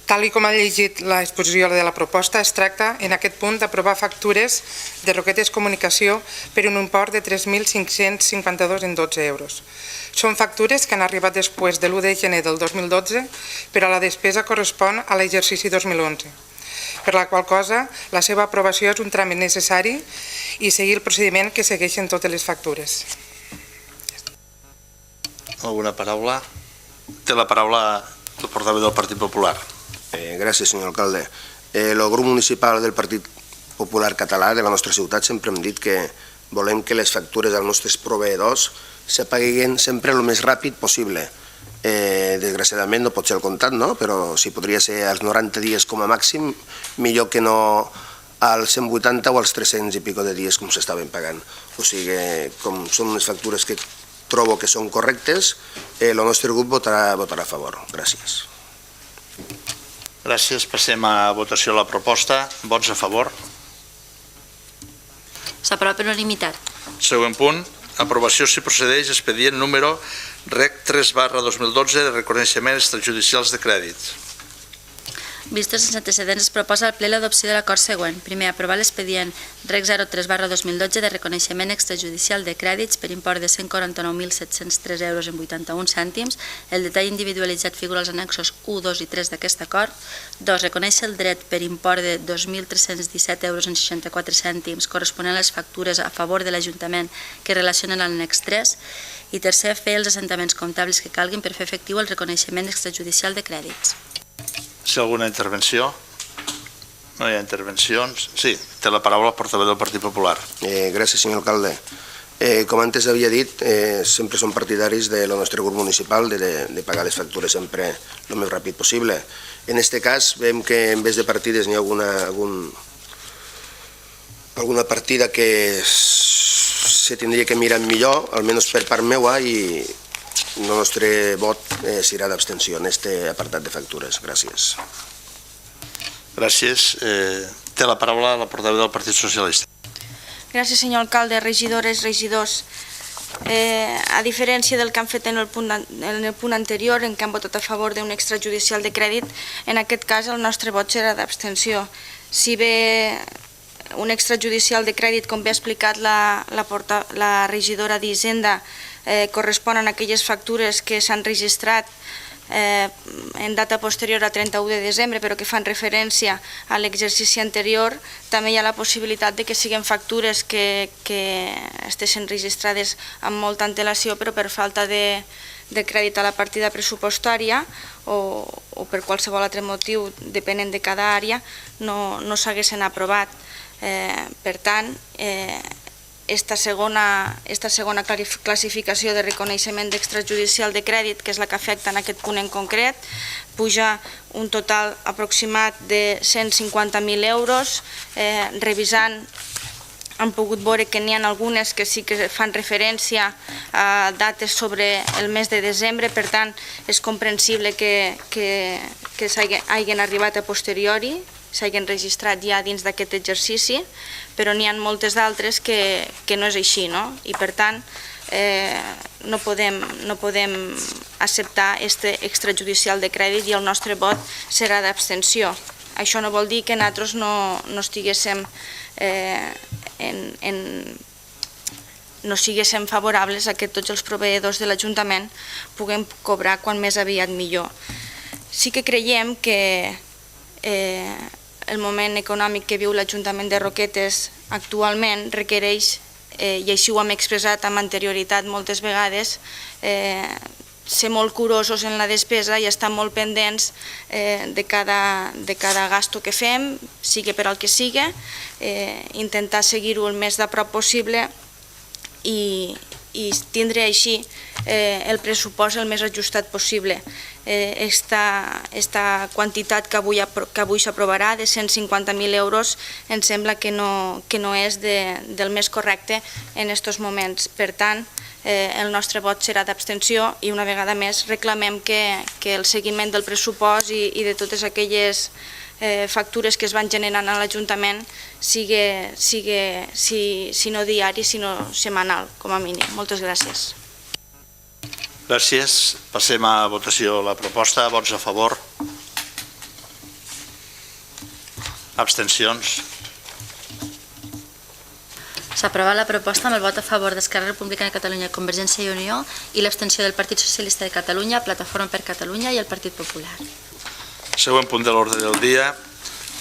Tal com ha llegit l'exposició de la proposta, es tracta en aquest punt d'aprovar factures de Roquetes Comunicació per un import de 3.552 en 12 euros. Són factures que han arribat després de l'1 de gener del 2012, però la despesa correspon a l'exercici 2011. Per la qual cosa, la seva aprovació és un tràmit necessari i seguir el procediment que segueixen totes les factures. Alguna paraula? Té la paraula el portaveu del Partit Popular. Gràcies, senyor alcalde. El grup municipal del Partit Popular Català de la nostra ciutat sempre hem dit que volem que les factures dels nostres proveïdors se paguin sempre el més ràpid possible. Desgraciadament no pot ser el comptat, no? Però si podria ser als 90 dies com a màxim, millor que no als 180 o als 300 i pico de dies com s'estaven pagant. O sigui, com són unes factures que trobo que són correctes, el nostre grup votarà a favor. Gràcies. Gràcies. Passem a votació de la proposta. Vots a favor? S'aprova per unanimitat. Següent punt. Aprovació si procedeix expedient número REC 3/2012 de reconeixement extrajudicials de crèdits. Vistos els antecedents, es proposa al ple l'adopció de l'acord següent. Primer, aprovar l'expedient REC 03/2012 de reconeixement extrajudicial de crèdits per import de 149.703 euros en 81 cèntims. El detall individualitzat figura als annexos 1, 2 i 3 d'aquest acord. 2. Reconèixer el dret per import de 2.317 euros en 64 cèntims corresponent a les factures a favor de l'Ajuntament que relacionen l'annex 3. I tercer, fer els assentaments comptables que calguin per fer efectiu el reconeixement extrajudicial de crèdits. Si hi ha alguna intervenció? No hi ha intervencions. Sí, té la paraula el portaveu del Partit Popular. Gràcies, senyor alcalde. Com antes havia dit, sempre som partidaris del nostre grup municipal de pagar les factures sempre el més ràpid possible. En aquest cas, veiem que en vez de partides n'hi ha alguna partida que se tindria que mirar millor, almenys per part meua, i el nostre vot serà d'abstenció en aquest apartat de factures. Gràcies. Gràcies. Té la paraula la portaveu del Partit Socialista. Gràcies, senyor alcalde, regidores, regidors. A diferència del que han fet en el punt anterior, en què han votat a favor d'un extrajudicial de crèdit, en aquest cas el nostre vot serà d'abstenció. Si bé un extrajudicial de crèdit, com bé ha explicat la regidora d'Hisenda, corresponen a aquelles factures que s'han registrat en data posterior a 31 de desembre, però que fan referència a l'exercici anterior, també hi ha la possibilitat de que siguin factures que estiguin registrades amb molta antelació, però per falta de crèdit a la partida pressupostària o per qualsevol altre motiu, depenent de cada àrea, no s'haguessin aprovat. Per tant, esta segona classificació de reconeixement d'extrajudicial de crèdit, que és la que afecta en aquest punt en concret, puja un total aproximat de 150.000 euros. Revisant, han pogut veure que n'hi ha algunes que sí que fan referència a dates sobre el mes de desembre, per tant, és comprensible que s'hagin arribat a posteriori, s'hagin registrat ja dins d'aquest exercici, però n'hi ha moltes d'altres que no és així, no? I per tant no podem acceptar aquest extrajudicial de crèdit i el nostre vot serà d'abstenció. Això no vol dir que nosaltres no siguéssim favorables a que tots els proveïdors de l'Ajuntament puguem cobrar quan més aviat millor. Sí que creiem que el moment econòmic que viu l'Ajuntament de Roquetes actualment requereix, i així ho hem expressat amb anterioritat moltes vegades, ser molt curosos en la despesa i estar molt pendents de cada gasto que fem, sigui per al que sigui, intentar seguir-ho el més de prop possible i tindre així el pressupost el més ajustat possible. Esta quantitat que avui s'aprovarà de 150.000 euros em sembla que no és del més correcte en aquests moments. Per tant, el nostre vot serà d'abstenció i una vegada més reclamem que el seguiment del pressupost i de totes aquelles factures que es van generant a l'Ajuntament sigui, si no diari, sinó setmanal, com a mínim. Moltes gràcies. Gràcies. Passem a votació la proposta. Vots a favor? Abstencions? S'aprova la proposta amb el vot a favor d'Esquerra Republicana de Catalunya, Convergència i Unió i l'abstenció del Partit Socialista de Catalunya, Plataforma per Catalunya i el Partit Popular. Següent punt de l'ordre del dia.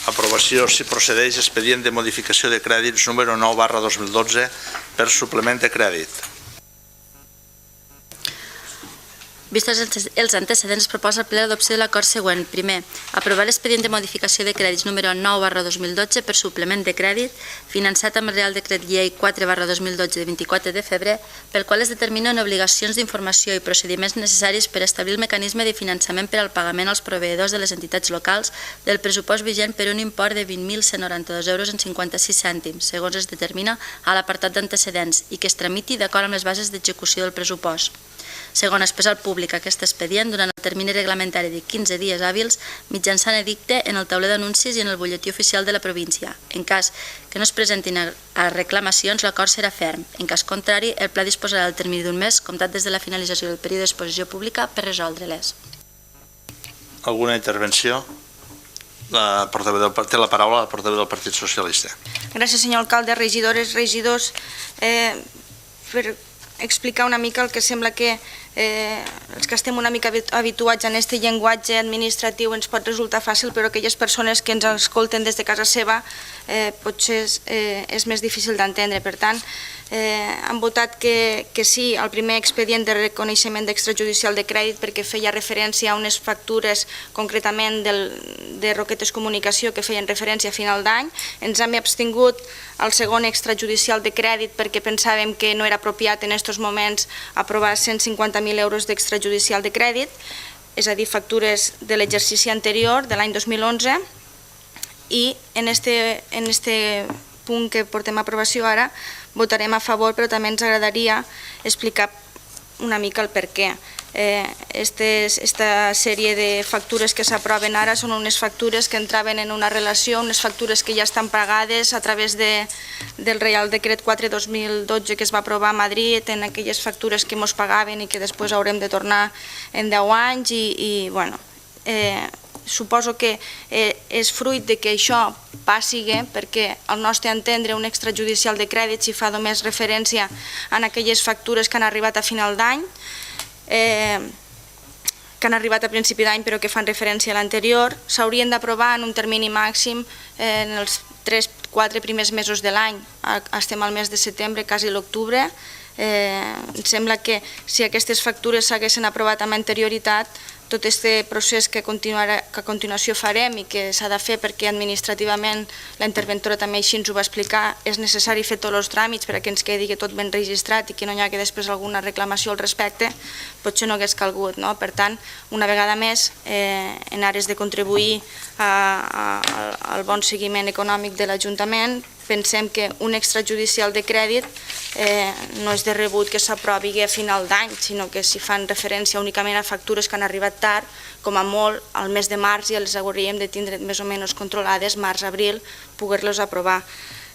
Aprovació, si procedeix, expedient de modificació de crèdits número 9/2012 per suplement de crèdit. Vistos els antecedents, es proposa al ple l'adopció de l'acord següent. Primer, aprovar l'expedient de modificació de crèdits número 9/2012 per suplement de crèdit finançat amb el Real Decret Llei 4/2012 de 24 de febrer, pel qual es determinen obligacions d'informació i procediments necessaris per establir el mecanisme de finançament per al pagament als proveïdors de les entitats locals del pressupost vigent per un import de 20.192,56 €, segons es determina a l'apartat d'antecedents, i que es tramiti d'acord amb les bases d'execució del pressupost. Segon, expressar al públic aquest expedient durant el termini reglamentari de 15 dies hàbils mitjançant edicte en el tauler d'anuncis i en el butlletí oficial de la província. En cas que no es presentin a reclamacions, l'acord serà ferm. En cas contrari, el pla disposarà del termini d'un mes, comptat des de la finalització del període d'exposició pública, per resoldre-les. Alguna intervenció? Té la paraula la portaveu del Partit Socialista. Gràcies, senyor alcalde, regidores, regidors. Per explicar una mica el que sembla que els que estem una mica habituats en aquest llenguatge administratiu ens pot resultar fàcil, però aquelles persones que ens escolten des de casa seva potser és més difícil d'entendre. Per tant, han votat que sí al primer expedient de reconeixement d'extrajudicial de crèdit perquè feia referència a unes factures concretament de Roquetes Comunicació que feien referència a final d'any. Ens hem abstingut al segon extrajudicial de crèdit perquè pensàvem que no era apropiat en aquests moments aprovar 150.000 euros d'extrajudicial de crèdit, és a dir, factures de l'exercici anterior, de l'any 2011, i en este punt que portem a aprovació ara votarem a favor, però també ens agradaria explicar una mica el per què. Esta sèrie de factures que s'aproven ara són unes factures que entraven en una relació, unes factures que ja estan pagades a través del Real Decret 4/2012 que es va aprovar a Madrid, en aquelles factures que ens pagaven i que després haurem de tornar en 10 anys i bueno, suposo que és fruit de que això passi perquè al nostre entendre un extrajudicial de crèdit si fa només referència a aquelles factures que han arribat a final d'any, que han arribat a principi d'any però que fan referència a l'anterior, s'haurien d'aprovar en un termini màxim en els 3-4 primers mesos de l'any. Estem al mes de setembre, quasi l'octubre. Em sembla que si aquestes factures s'haguessin aprovat amb anterioritat, tot aquest procés que a continuació farem i que s'ha de fer perquè administrativament la interventora també així ens ho va explicar, és necessari fer tots els tràmits perquè ens quedi tot ben registrat i que no hi hagi després alguna reclamació al respecte, potser no hagués calgut. Per tant, una vegada més, en ares de contribuir al bon seguiment econòmic de l'Ajuntament, pensem que un extrajudicial de crèdit no és de rebut que s'aprovi a final d'any, sinó que si fan referència únicament a factures que han arribat tard, com a molt al mes de març ja les hauríem de tindre més o menys controlades, març-abril, poder-los aprovar.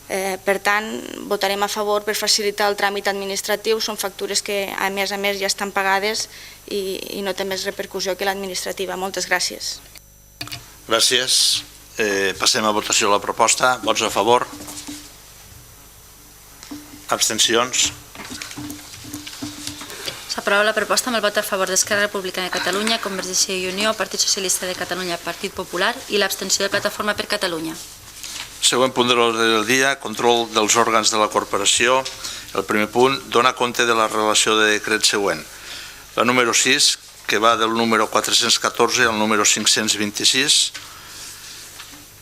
Per tant, votarem a favor per facilitar el tràmit administratiu, són factures que a més ja estan pagades i no té més repercussió que l'administrativa. Moltes gràcies. Gràcies. Passem a votació la proposta. Vots a favor? Abstencions? S'aprova la proposta amb el vot a favor d'Esquerra Republicana de Catalunya, Convergència i Unió, Partit Socialista de Catalunya, Partit Popular i l'abstenció de Plataforma per Catalunya. Següent punt de l'ordre del dia, control dels òrgans de la corporació. El primer punt, dona compte de la relació de decret següent. La número 6, que va del número 414 al número 526,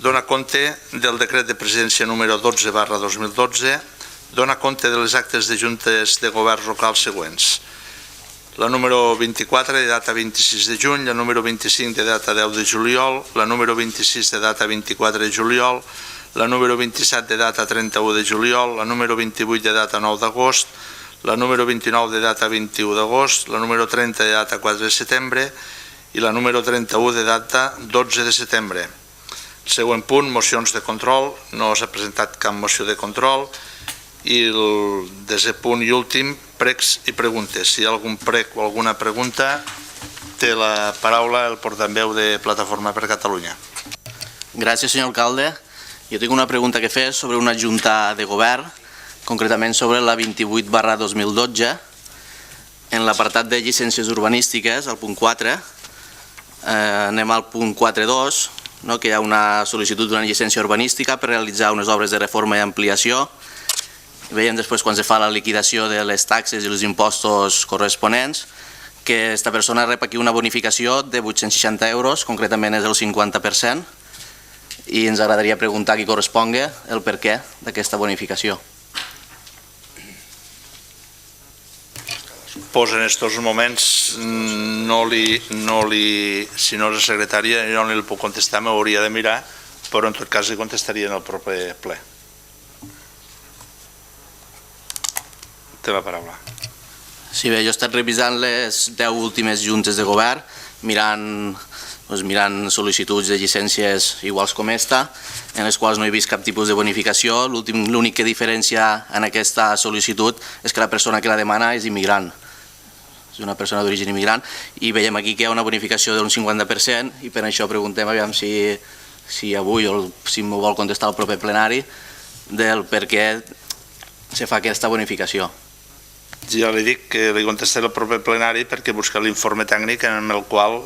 dona compte del decret de presidència número 12/2012, dona compte de les actes de juntes de governs locals següents. La número 24 de data 26 de juny, la número 25 de data 10 de juliol, la número 26 de data 24 de juliol, la número 27 de data 31 de juliol, la número 28 de data 9 d'agost, la número 29 de data 21 d'agost, la número 30 de data 4 de setembre i la número 31 de data 12 de setembre. El següent punt, mocions de control, no s'ha presentat cap moció de control. I el desè punt i últim, pregs i preguntes. Si hi ha algun preg o alguna pregunta, té la paraula el portaveu de Plataforma per Catalunya. Gràcies, senyor alcalde. Jo tinc una pregunta que fer sobre una junta de govern, concretament sobre la 28/2012. En l'apartat de llicències urbanístiques, al punt 4, anem al punt 4.2, que hi ha una sol·licitud d'una llicència urbanística per realitzar unes obres de reforma i ampliació. Veiem després, quan se fa la liquidació de les taxes i els impostos corresponents, que aquesta persona rep aquí una bonificació de 860 euros, concretament és el 50%, i ens agradaria preguntar a qui corresponga el per què d'aquesta bonificació. Pues en aquests moments, si no és la secretària, jo no li puc contestar, m'hauria de mirar, però en tot cas li contestaria en el proper ple. Té la paraula. Sí, bé, jo he estat revisant les 10 últimes juntes de govern, mirant sol·licituds de llicències iguals com esta, en les quals no he vist cap tipus de bonificació. L'únic que diferencia en aquesta sol·licitud és que la persona que la demana és immigrant. És una persona d'origen immigrant i veiem aquí que hi ha una bonificació d'un 50% i per això preguntem aviam si avui o si m'ho vol contestar el proper plenari del per què se fa aquesta bonificació. Ja li dic que li contestaré el proper plenari perquè busca l'informe tècnic en el qual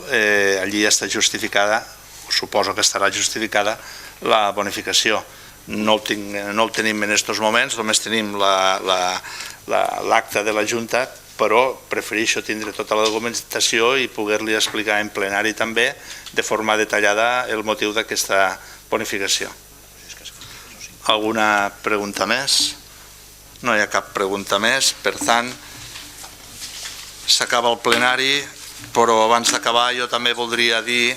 allí està justificada, suposo que estarà justificada, la bonificació. No el tenim en aquests moments, només tenim l'acta de la Junta, però prefereixo tindre tota la documentació i poder-li explicar en plenari també de forma detallada el motiu d'aquesta bonificació. Alguna pregunta més? No hi ha cap pregunta més, per tant, s'acaba el plenari, però abans d'acabar jo també voldria dir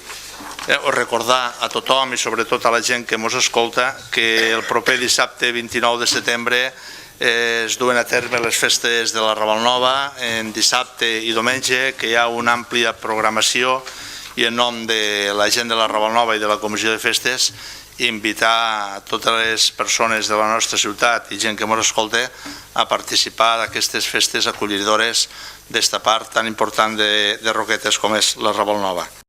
o recordar a tothom i sobretot a la gent que ens escolta que el proper dissabte 29 de setembre es duen a terme les festes de la Raval Nova, en dissabte i diumenge, que hi ha una àmplia programació i en nom de la gent de la Raval Nova i de la Comissió de Festes invitar a totes les persones de la nostra ciutat i gent que ens escolta a participar d'aquestes festes acollidores d'esta part tan important de Roquetes com és la Raval Nova.